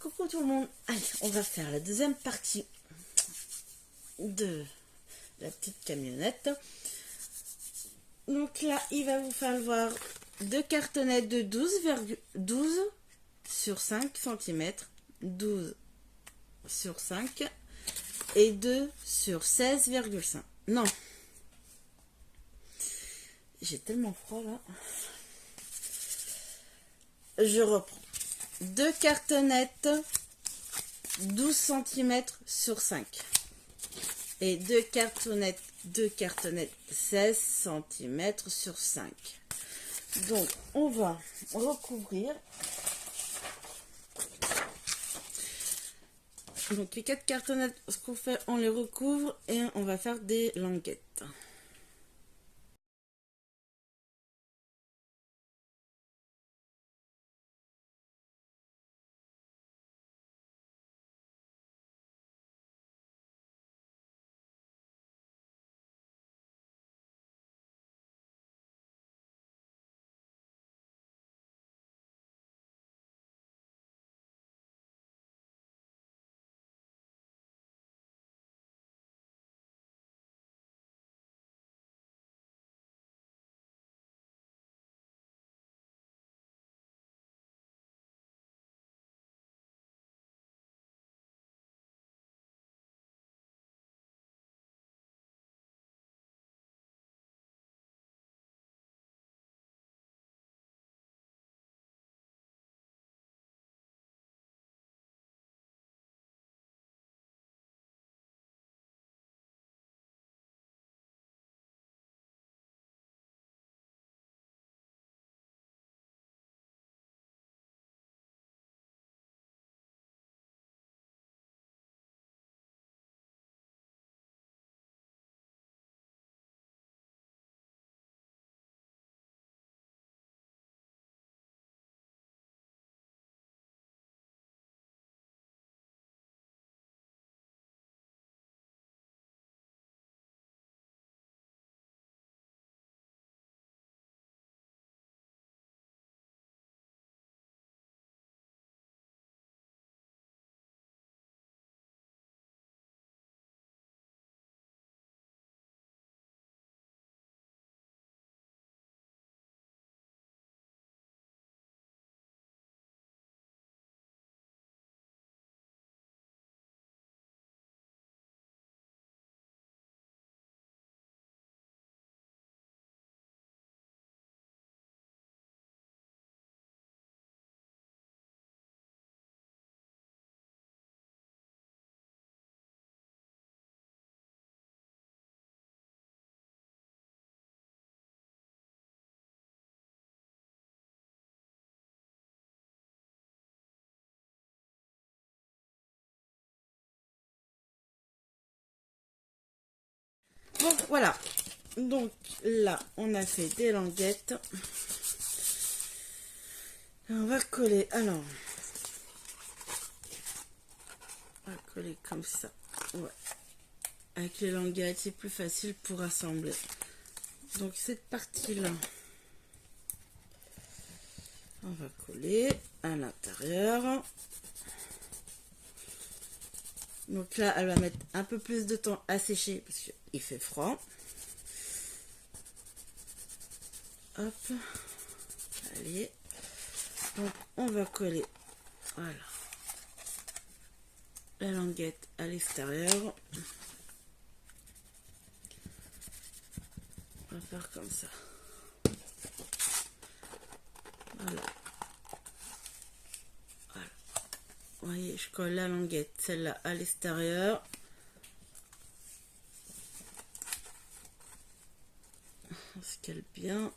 Coucou tout le monde, allez, on va faire la deuxième partie de la petite camionnette. Donc là, il va vous falloir deux cartonnettes de 12 sur 5 cm, 12 sur 5 et 2 sur 16,5. Non, j'ai tellement froid là. Je reprends. Deux cartonnettes 12 cm sur 5 et deux cartonnettes 16 cm sur 5. Donc on va recouvrir. Donc les 4 cartonnettes, ce qu'on fait, on les recouvre et on va faire des languettes. Bon, voilà. Donc là, on a fait des languettes. On va coller. Alors, on va coller comme ça. Ouais. Avec les languettes, c'est plus facile pour assembler. Donc cette partie-là, on va coller à l'intérieur. Donc là, elle va mettre un peu plus de temps à sécher parce qu'il fait froid. Hop. Allez. Donc on va coller, voilà, la languette à l'extérieur. On va faire comme ça. Voilà. Voilà. Vous voyez, je colle la languette, celle-là, à l'extérieur. On se cale bien.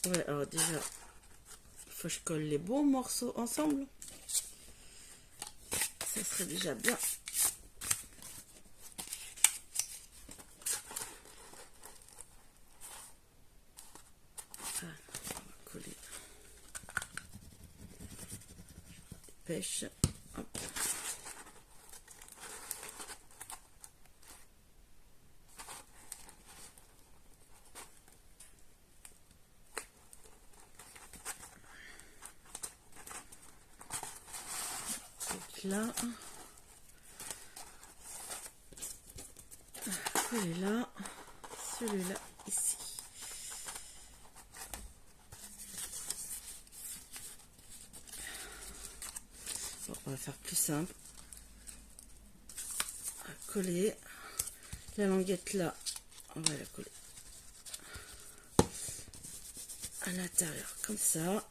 Ouais, alors déjà, il faut que je colle les beaux morceaux ensemble. Ça serait déjà bien. pêche. Hop. Donc là, celui-là, celui-là ici. Bon, on va faire plus simple. On va coller la languette là, on va la coller à l'intérieur comme ça.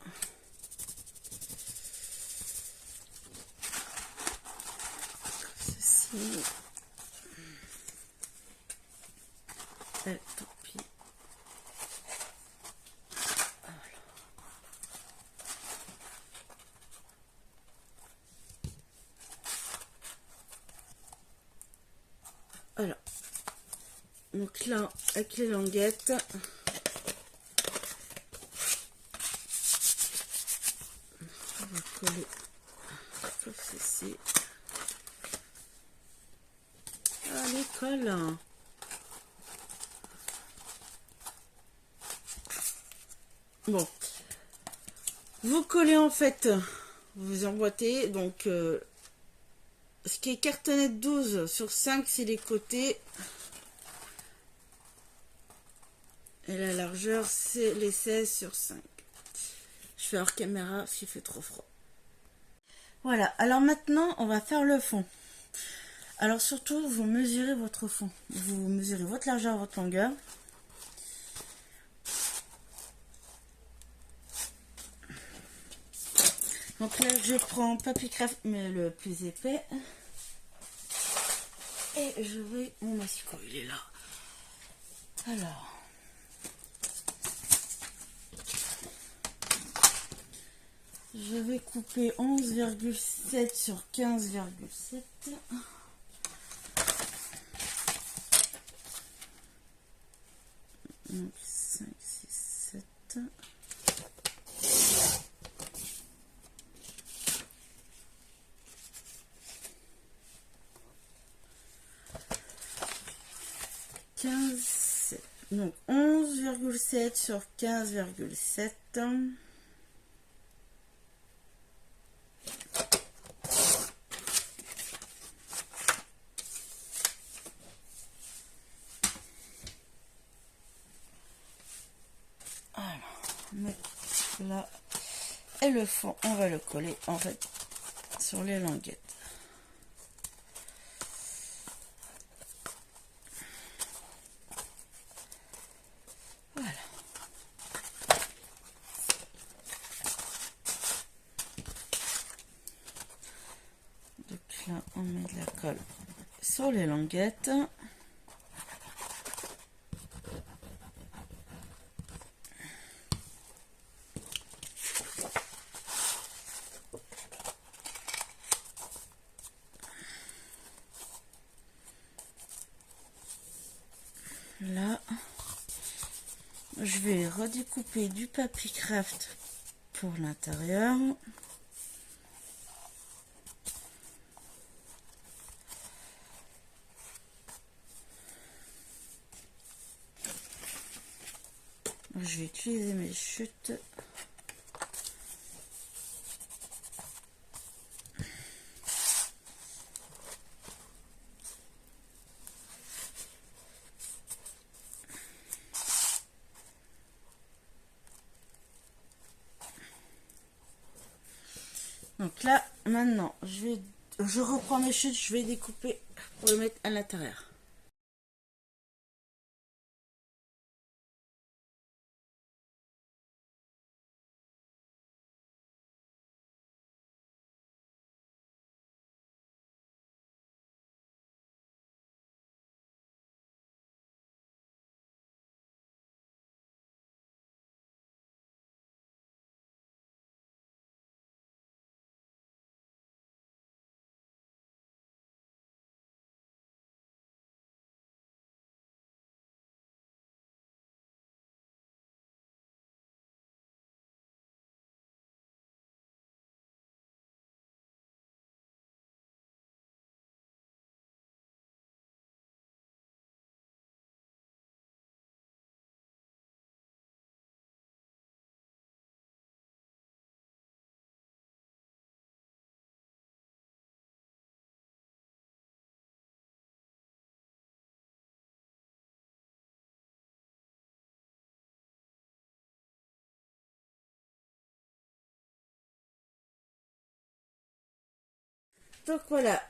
Comme ceci. Et tant pis. Voilà. Voilà. Donc là, avec les languettes, on va coller comme ceci. Allez, colle. Bon, vous collez en fait, vous emboîtez, donc ce qui est cartonné de 12 sur 5, c'est les côtés. Et la largeur, c'est les 16 sur 5. Je fais hors caméra parce qu'il fait trop froid. Voilà, alors maintenant, on va faire le fond. Alors surtout, vous mesurez votre fond. Vous mesurez votre largeur, votre longueur. Donc là, je prends papier craft, mais le plus épais. Et je vais... Mon massicot, il est là. Alors... Je vais couper 11,7 sur 15,7. Donc 5, 6, 7. Donc 11,7 sur 15,7. Alors, là, et le fond, on va le coller en fait sur les languettes. Voilà. Donc là, on met de la colle sur les languettes. Là, je vais redécouper du papier craft pour l'intérieur. Je vais utiliser mes chutes. Donc là, maintenant, je reprends mes chutes, je vais découper pour le mettre à l'intérieur. Donc voilà.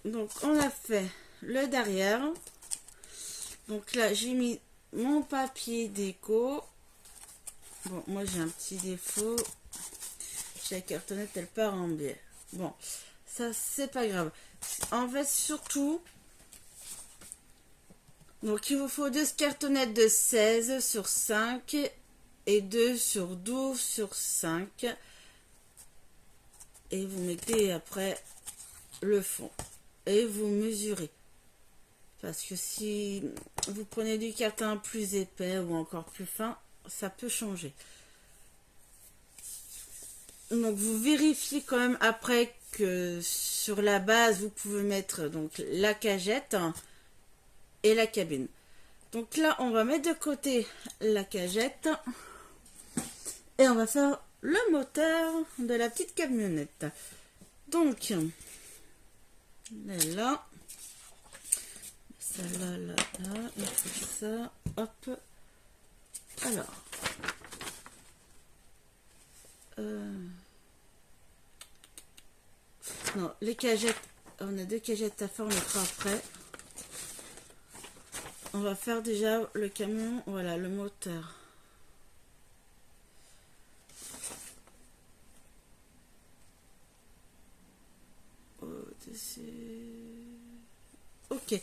Donc on a fait le derrière. Donc là j'ai mis mon papier déco. Bon, moi j'ai un petit défaut. La cartonnette elle part en biais. Bon, ça c'est pas grave. En fait surtout, donc il vous faut deux cartonnettes de 16 sur 5 et 2 sur 12 sur 5. Et vous mettez après le fond. Et vous mesurez. Parce que si vous prenez du carton plus épais ou encore plus fin, ça peut changer. Donc vous vérifiez quand même après que sur la base vous pouvez mettre donc la cagette et la cabine. Donc là on va mettre de côté la cagette et on va faire le moteur de la petite camionnette. Donc elle est là, ça là, là, là, et ça, hop. Alors non, les cagettes, on a deux cagettes à faire, on mettra après. On va faire déjà le camion, voilà, le moteur. Ok,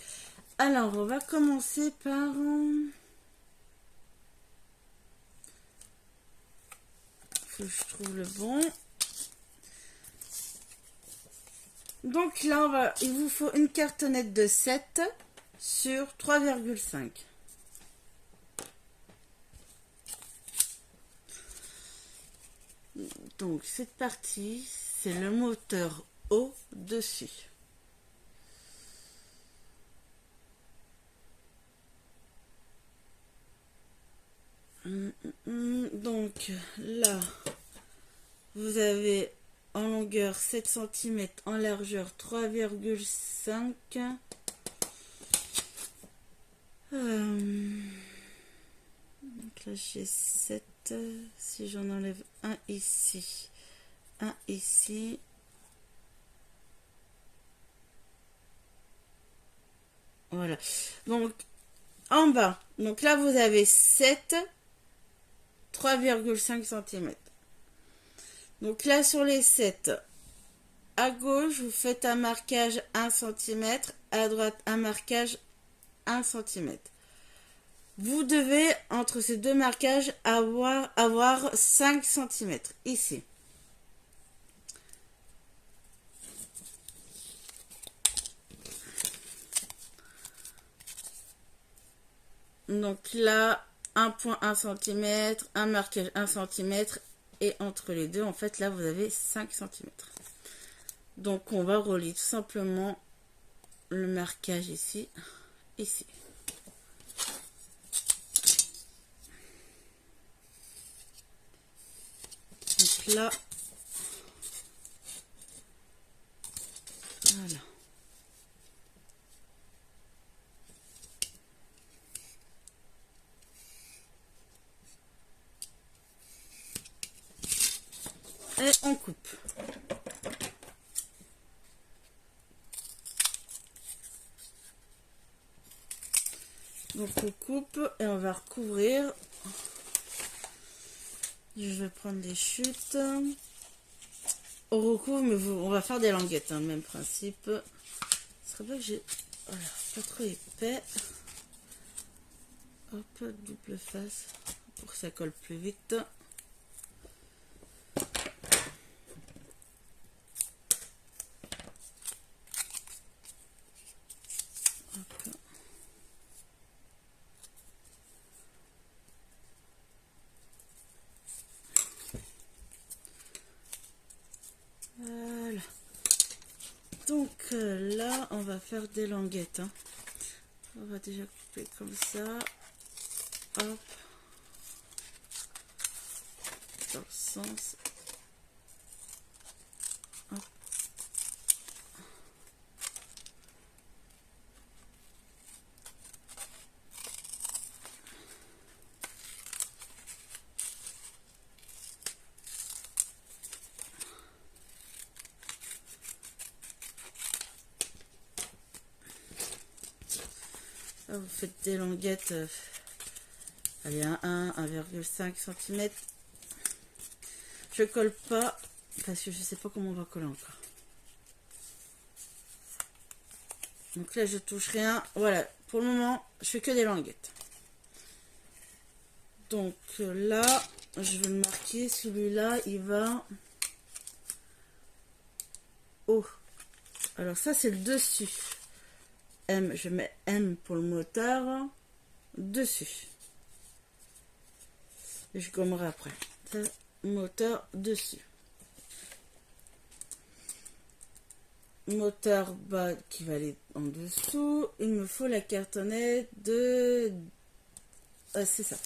alors on va commencer par... Faut que je trouve le bon. Donc là, il vous faut une cartonnette de 7 sur 3,5. Donc cette partie, c'est le moteur au-dessus. Donc là, vous avez en longueur 7 cm, en largeur 3,5. Donc là j'ai 7. Si j'en enlève un ici, un ici. Voilà. Donc en bas, donc là vous avez 7, 3,5 cm. Donc là sur les 7, à gauche vous faites un marquage 1 cm, à droite un marquage 1 cm. Vous devez entre ces deux marquages avoir 5 cm ici. Donc là 1,1 cm, un marquage 1 cm et entre les deux en fait là vous avez 5 cm. Donc on va relier tout simplement le marquage ici. Donc là, voilà. Et on coupe. Donc on coupe et on va recouvrir. Je vais prendre des chutes. On recouvre, mais on va faire des languettes, hein, même principe. Ce serait pas que j'ai... Voilà, pas trop épais. Hop, double face pour que ça colle plus vite. Hop. Voilà. Donc là, on va faire des languettes. Hein. On va déjà couper comme ça. Hop. Dans le sens. Hop. Là, vous faites des languettes, allez, 1,5 cm. Je colle pas parce que je sais pas comment on va coller encore. Donc là, je touche rien. Voilà, pour le moment, je fais que des languettes. Donc là, je vais le marquer. Celui-là, il va haut. Alors ça, c'est le dessus. M, je mets M pour le moteur. Dessus. Et je gommerai après. Ça, moteur dessus. Moteur bas qui va aller en dessous. Il me faut la cartonnette de... Ah, c'est ça.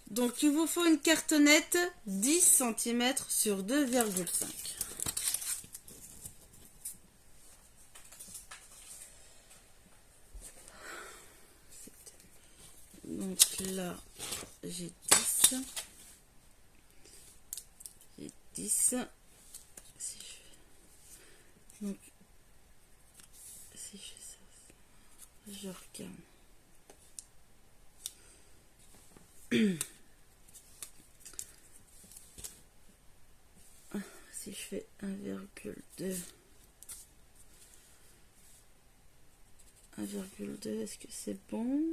Donc il vous faut une cartonnette 10 cm sur 2,5. Donc là, j'ai 10. J'ai 10. Si je fais... Donc, si je fais ça, je regarde. Si je fais 1,2. 1,2, est-ce que c'est bon?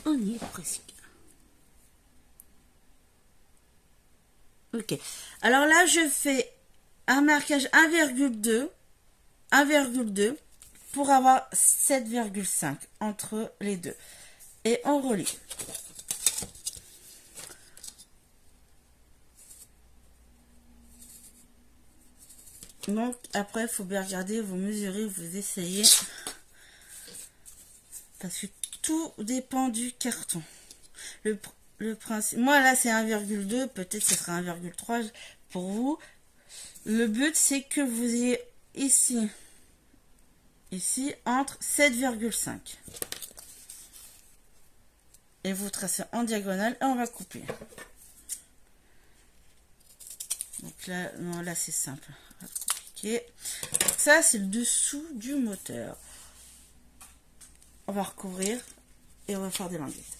On y est presque. Ok. Alors là, je fais un marquage 1,2 pour avoir 7,5 entre les deux. Et on relie. Donc après, il faut bien regarder, vous mesurez, vous essayez. Parce que tout dépend du carton. Le principe, moi là c'est 1,2, peut-être ce sera 1,3 pour vous. Le but c'est que vous ayez ici entre 7,5. Et vous tracez en diagonale et on va couper. Donc là, non, là c'est simple. Okay. Ça c'est le dessous du moteur. On va recouvrir et on va faire des languettes.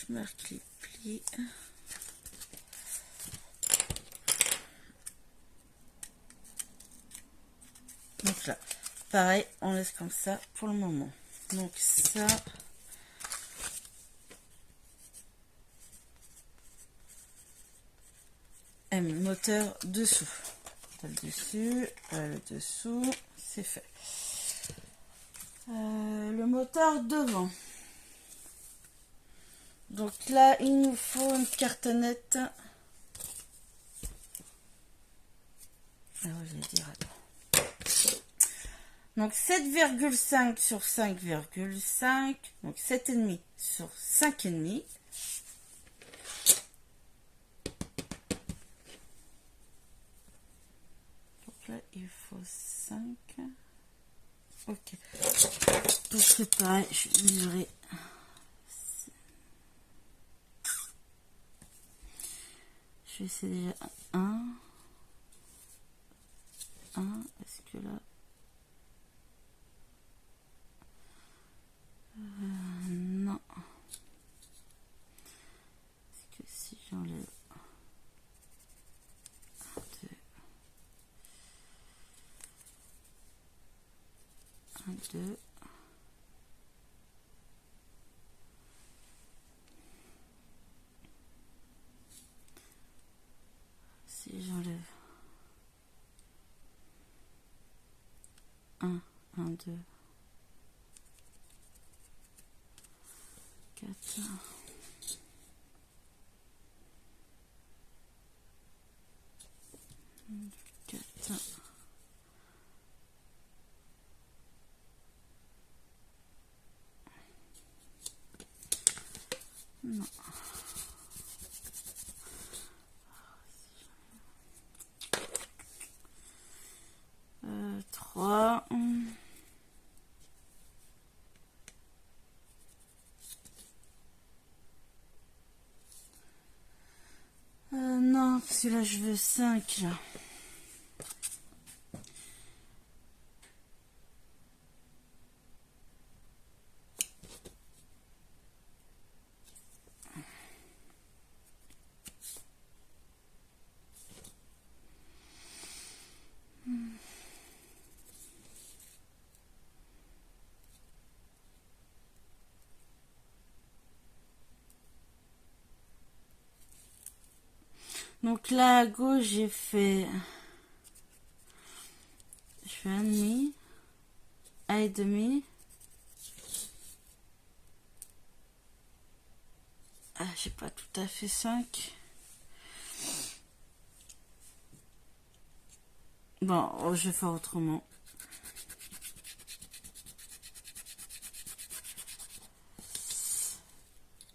Je marque les plis. Donc là, pareil, on laisse comme ça pour le moment. Donc ça, M, moteur dessous. Le dessus, le dessous, c'est fait. Le moteur devant. Donc là, il nous faut une cartonnette. Alors, je vais dire, attends. Donc 7,5 sur 5,5. Donc 7,5 sur 5,5. Donc là, il faut 5. Ok. Donc c'est pareil, je vais mesurer. Je vais essayer déjà 1. Est-ce que là... 1, 2. Si j'enlève 1, 2, 4, non. 3. Non, parce que là je veux 5 là. Donc là à gauche j'ai fait, je fais 1,5, 1,5. Ah, j'ai pas tout à fait 5. Bon, je vais faire autrement.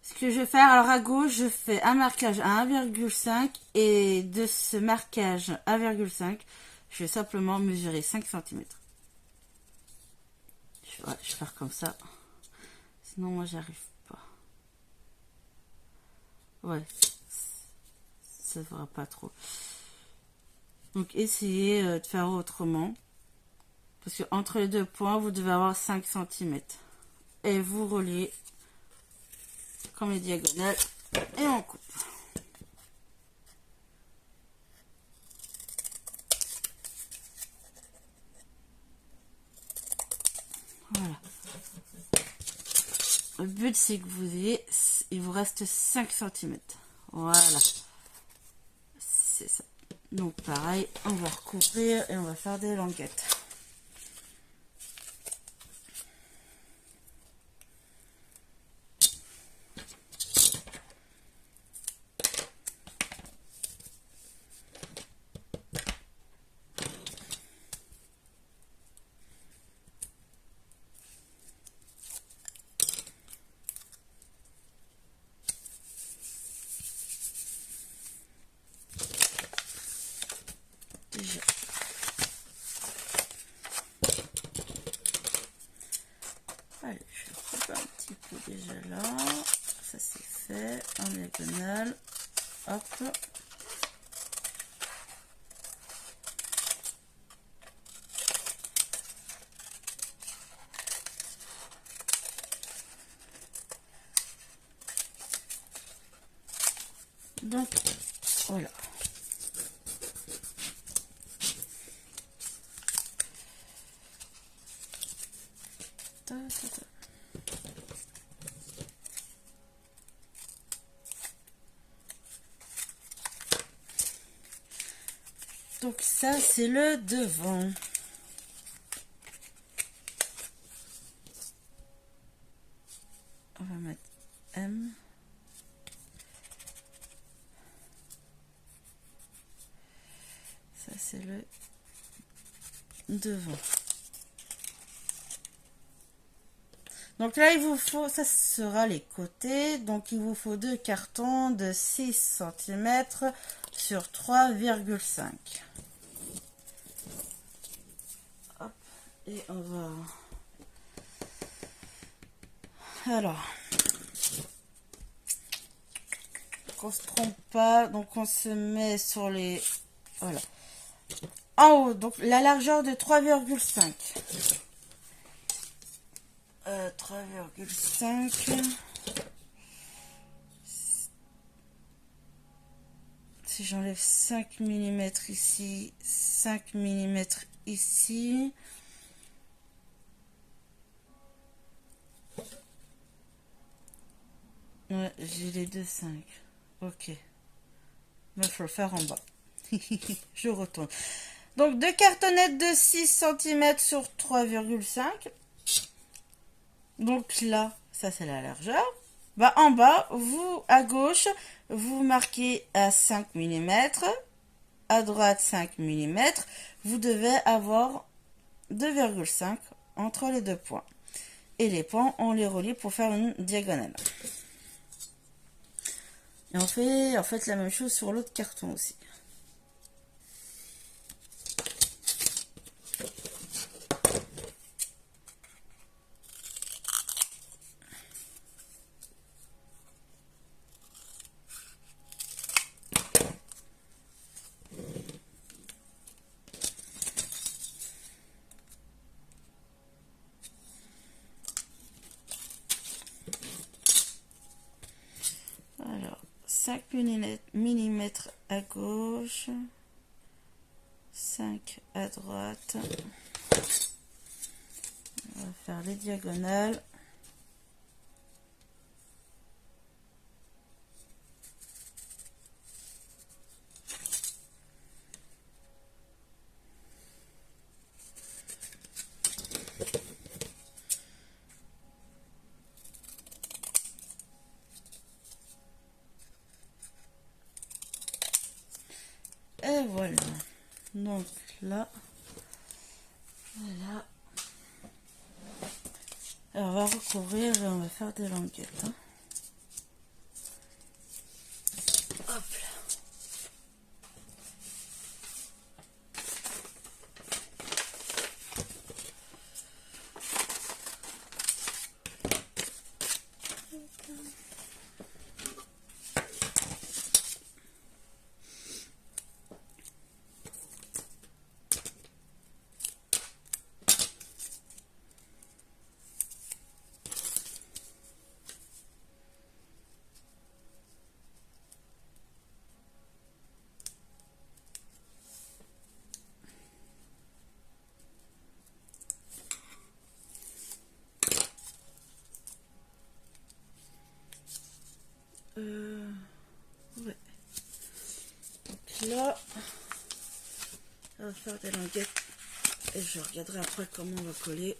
Ce que je vais faire, alors à gauche, je fais un marquage à 1,5 et de ce marquage 1,5, je vais simplement mesurer 5 cm. Je vais faire comme ça. Sinon, moi, j'arrive pas. Ouais, ça ne fera pas trop. Donc, essayez de faire autrement. Parce que entre les deux points, vous devez avoir 5 cm. Et vous reliez comme les diagonales et on coupe. Voilà. Le but, c'est que vous ayez, il vous reste 5 cm. Voilà. C'est ça. Donc, pareil, on va recouvrir et on va faire des languettes. Déjà. Allez, je coupe un petit peu déjà là. Ça c'est fait. En diagonale. Hop. Donc, voilà. Donc ça, c'est le devant. On va mettre M. Ça, c'est le devant. Donc là, il vous faut, ça sera les côtés. Donc il vous faut 2 cartons de 6 cm sur 3,5. Hop, et on va... Alors, qu'on se trompe pas, donc on se met sur les... Voilà. En haut, donc la largeur de 3,5. 3,5. Si j'enlève 5 mm ici, 5 mm ici, Ouais, j'ai les deux 5. Ok. Mais il faut le faire en bas. Je retourne. Donc, deux cartonnettes de 6 cm sur 3,5. Donc là, ça c'est la largeur. Bah, en bas, vous, à gauche, vous marquez à 5 mm. À droite, 5 mm. Vous devez avoir 2,5 entre les deux points. Et les points, on les relie pour faire une diagonale. Et on fait en fait la même chose sur l'autre carton aussi. Alors, 5 mm à gauche, 5 à droite. On va faire les diagonales. Et voilà. Donc là, voilà. Et on va recouvrir et on va faire des languettes. Hein. Hop là. Ouais. Donc là, on va faire des languettes et je regarderai après comment on va coller.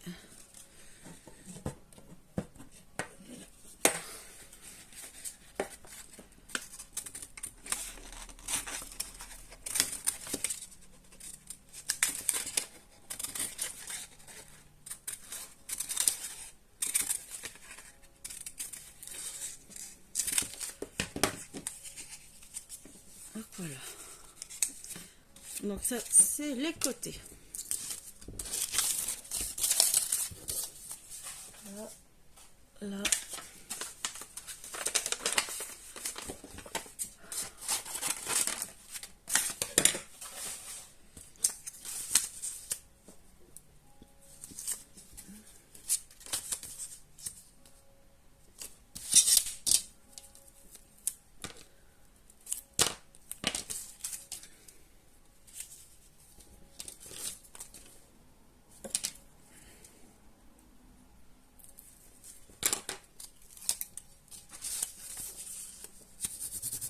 Hop, voilà. Donc ça, c'est les côtés. Là, là.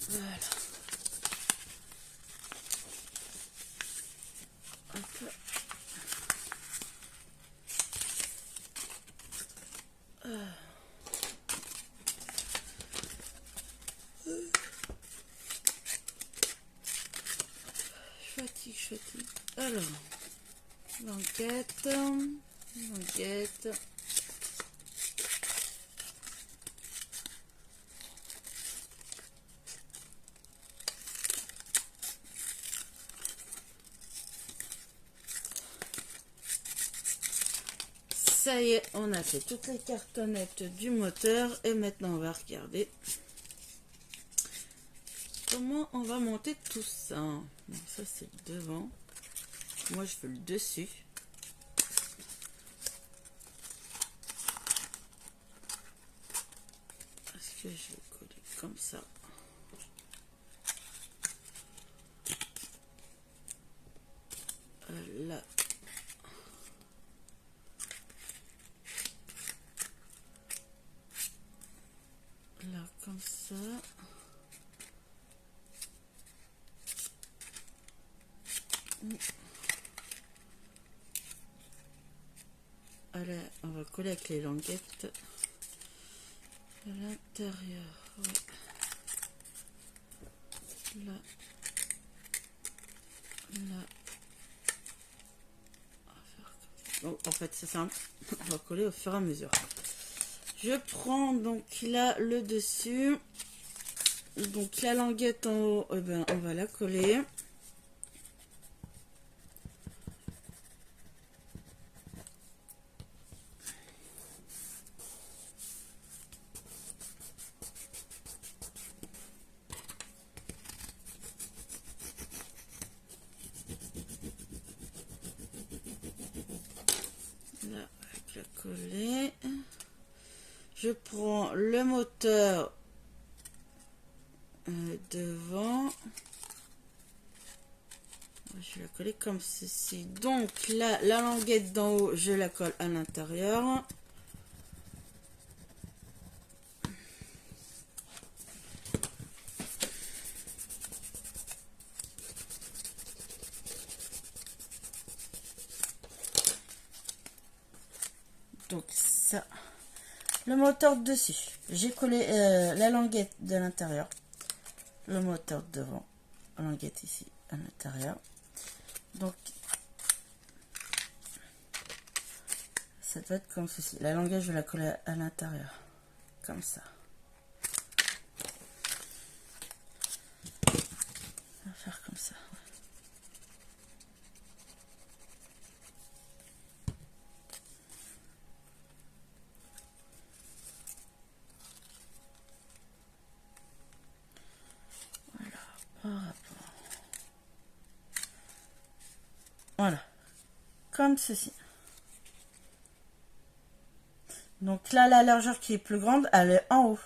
Voilà. Hop. Je fatigue. Alors, languette, languette. Ça y est, on a fait toutes les cartonnettes du moteur et maintenant on va regarder comment on va monter tout ça. Donc ça c'est le devant. Moi je veux le dessus. Est-ce que je vais coller comme ça? Là. Là comme on va coller avec les languettes à l'intérieur. Ouais. Là, là. Bon, en fait, c'est simple. On va coller au fur et à mesure. Je prends donc là le dessus. Donc la languette en haut, eh ben, on va la coller. Là, avec la coller. Je prends le moteur devant. Je vais la coller comme ceci. Donc là, la languette d'en haut, je la colle à l'intérieur. Donc ça, le moteur dessus. J'ai collé la languette de l'intérieur. Le moteur devant. La languette ici à l'intérieur. Donc ça doit être comme ceci. La languette, je vais la coller à l'intérieur. Comme ça. On va faire comme ça. Voilà, par rapport. Voilà, comme ceci. Donc là, la largeur qui est plus grande, elle est en haut.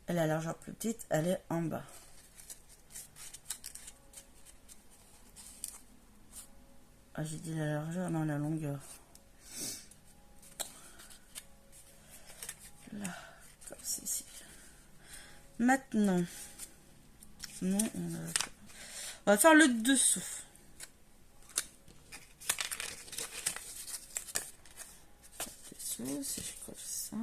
Et la largeur plus petite, elle est en bas. Ah, j'ai dit la largeur, non, la longueur. Là, comme ceci. Maintenant, non, on va faire le dessous. Le dessous, si je colle ça.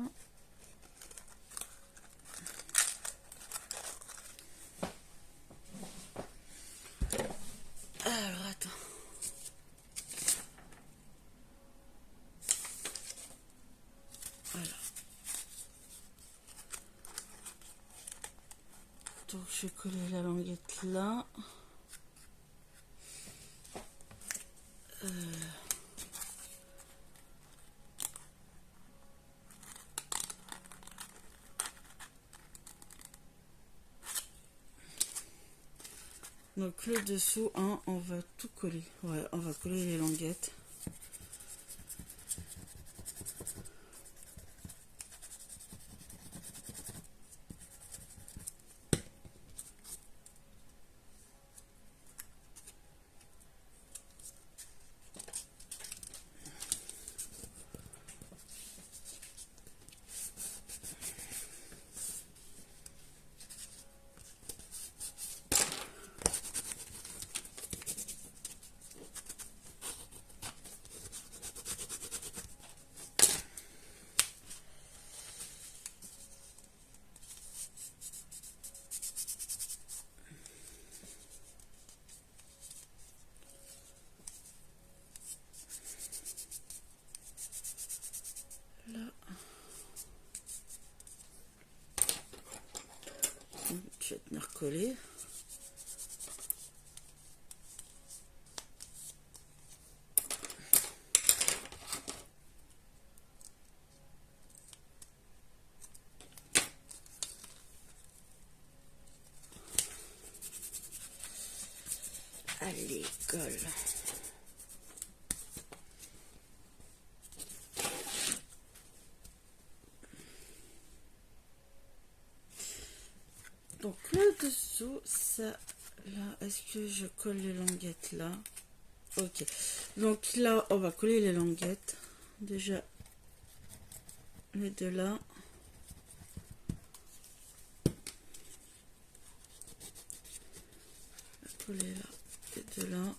Alors, attends. Voilà. Donc, je vais coller la languette là. Donc le dessous, hein, on va tout coller. Ouais, on va coller les languettes. Là. Je vais tenir collé. Allez, colle. Donc le dessous, ça, là, est-ce que je colle les languettes là? Ok. Donc là, on va coller les languettes. Déjà, les deux là. Coller là, les deux là.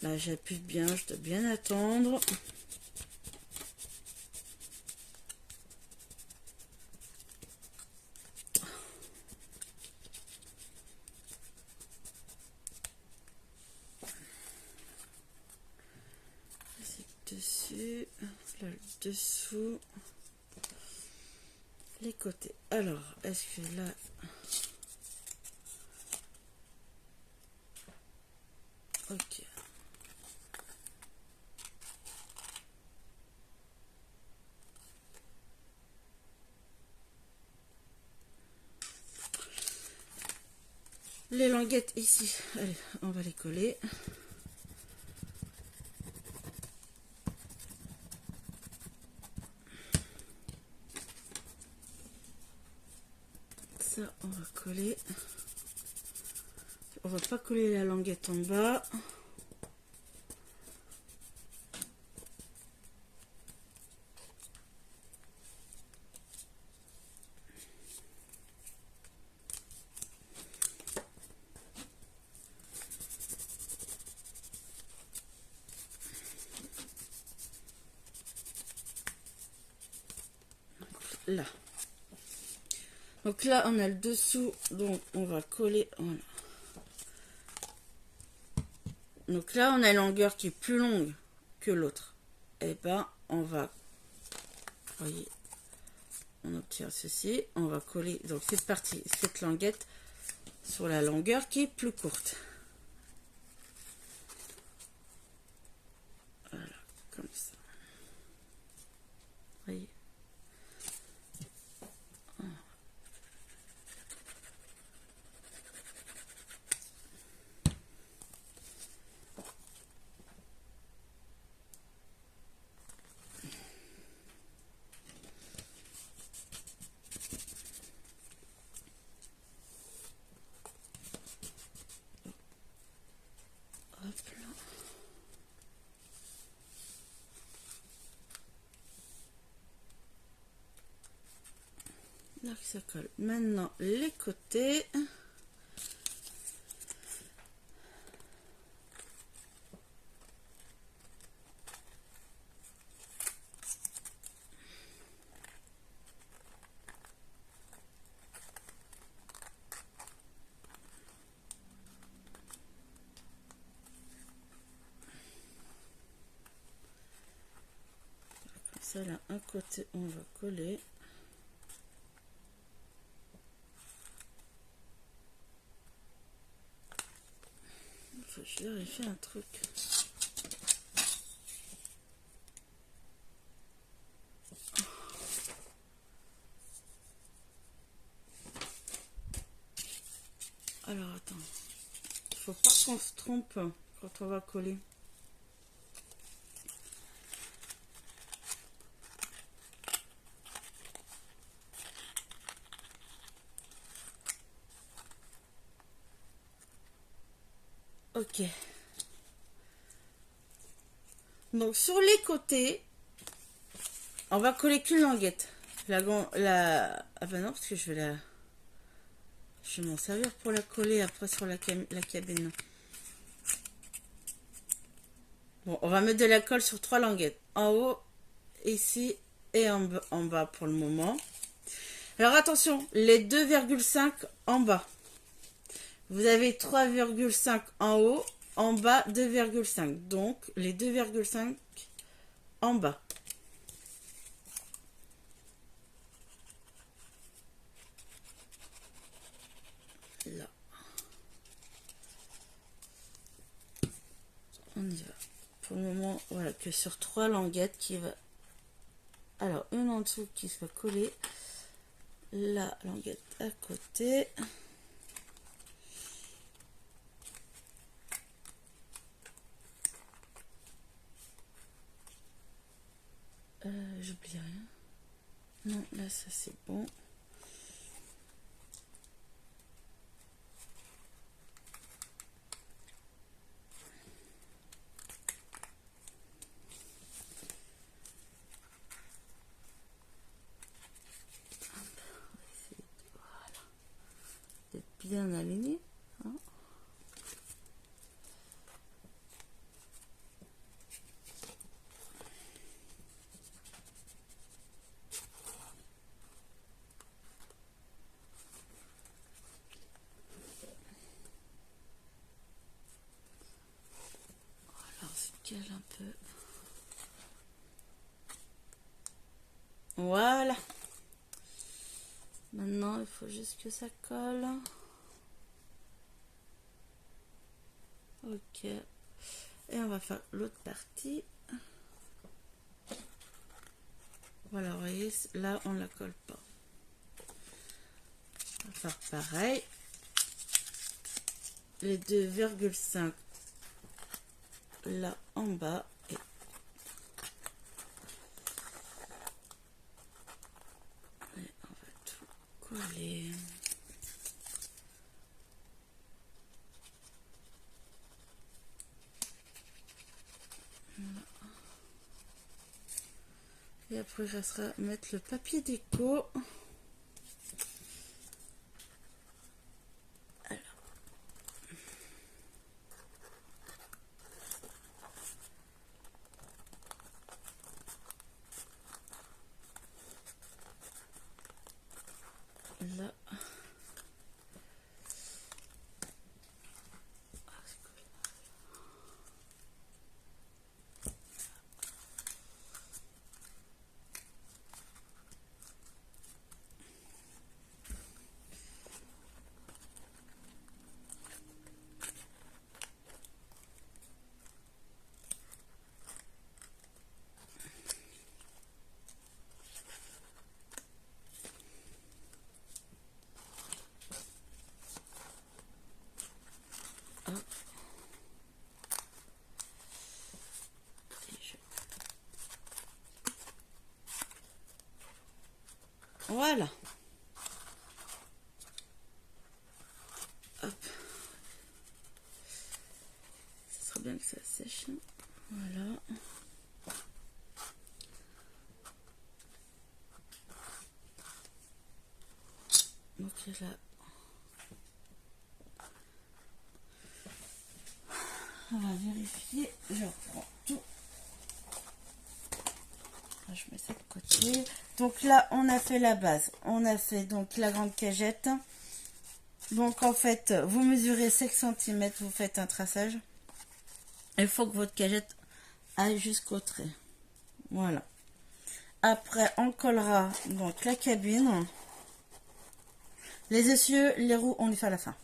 Là, j'appuie bien, je dois bien attendre. Dessus, là, le dessous, les côtés. Alors, est-ce que là, ok. Les languettes ici, allez, on va les coller. Ça, on va coller. On va pas coller la languette en bas. Là. Donc là, on a le dessous, donc on va coller. Voilà. Donc là, on a une longueur qui est plus longue que l'autre. Et ben, on va, voyez, on obtient ceci. On va coller donc cette partie, cette languette sur la longueur qui est plus courte. Voilà, comme ça. Voyez. Là que ça colle. Maintenant les côtés. Comme ça là, un côté on va coller. Je vérifie un truc. Alors attends, il faut pas qu'on se trompe quand on va coller. Ok. Donc sur les côtés, on va coller qu'une languette. Ah ben non, parce que je vais m'en servir pour la coller après sur la cabine. Bon, on va mettre de la colle sur 3 languettes. En haut, ici et en bas pour le moment. Alors attention, les 2,5 en bas. Vous avez 3,5 en haut, en bas 2,5. Donc les 2,5 en bas. Là. On y va. Pour le moment, voilà, que sur 3 languettes qui va... Alors, une en dessous qui soit collée. La languette à côté. J'oublie rien. Non, là, ça c'est bon. Bien aligné. Hein. cale un peu. Voilà. Maintenant, il faut juste que ça colle. Ok. Et on va faire l'autre partie. Voilà, vous voyez, là, on la colle pas. On va faire pareil. Les 2,5 là en bas. Et on va tout coller. Voilà. Et après, il restera mettre le papier déco. Là. Voilà. Hop. Ce serait bien que ça sèche. Voilà. Donc là, on va vérifier. Je reprends tout. Je mets ça de côté. Donc là, on a fait la base. On a fait donc la grande cagette. Donc en fait, vous mesurez 5 cm, vous faites un traçage. Il faut que votre cagette aille jusqu'au trait. Voilà. Après, on collera donc la cabine. Les essieux, les roues, on les fait à la fin.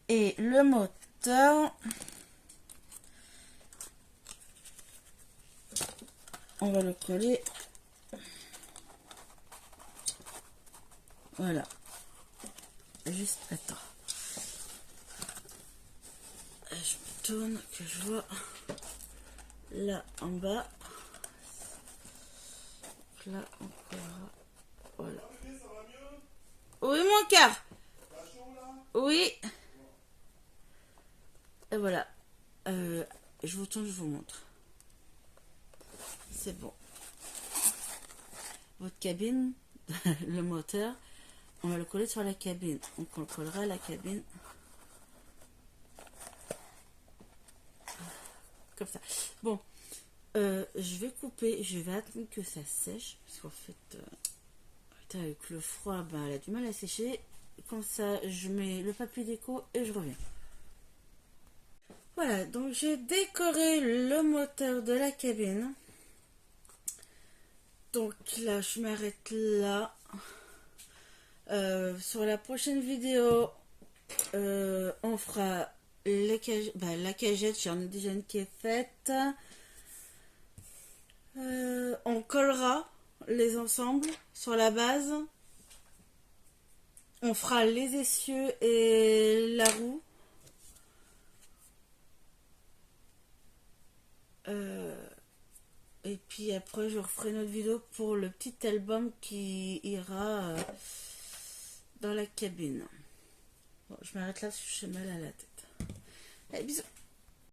Et le moteur, on va le coller. Voilà. Juste, attends. Je me tourne, que je vois là en bas. Donc là, on collera. Voilà. Oui, mon cœur. Oui. Et voilà. Je vous tourne, je vous montre. C'est bon. Votre cabine, le moteur, on va le coller sur la cabine. Donc on collera la cabine. Comme ça. Bon. Je vais couper. Je vais attendre que ça sèche. Parce qu'en fait, avec le froid, ben, elle a du mal à sécher. Comme ça, je mets le papier déco et je reviens. Voilà, donc j'ai décoré le moteur de la cabine. Donc là, je m'arrête là. Sur la prochaine vidéo, on fera la cagette. J'en ai déjà une qui est faite. On collera les ensembles sur la base. On fera les essieux et la roue. Et puis après, je referai une autre vidéo pour le petit album qui ira dans la cabine. Bon, je m'arrête là parce que j'ai mal à la tête. Allez, bisous.